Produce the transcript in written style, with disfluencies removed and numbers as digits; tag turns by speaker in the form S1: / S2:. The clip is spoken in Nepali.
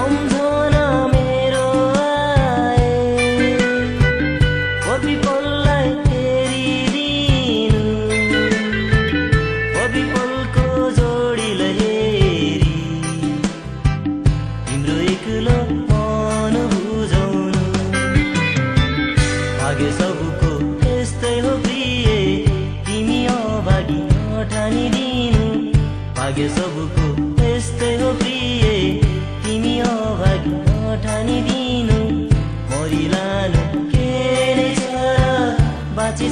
S1: सम्झना मेरो आए विपललाई हेरिदिनु विपलको जोडीलाई हेरी तिम्रो एक्लो मन बुझाउनु भाग्य सबको यस्तै हो प्रिय तिमी अभागी नठानिदिनु भाग्य सबको यस्तै हो प्रिय तिमी अभागी नठानिदिनु मरिलानु के नै छ बाँची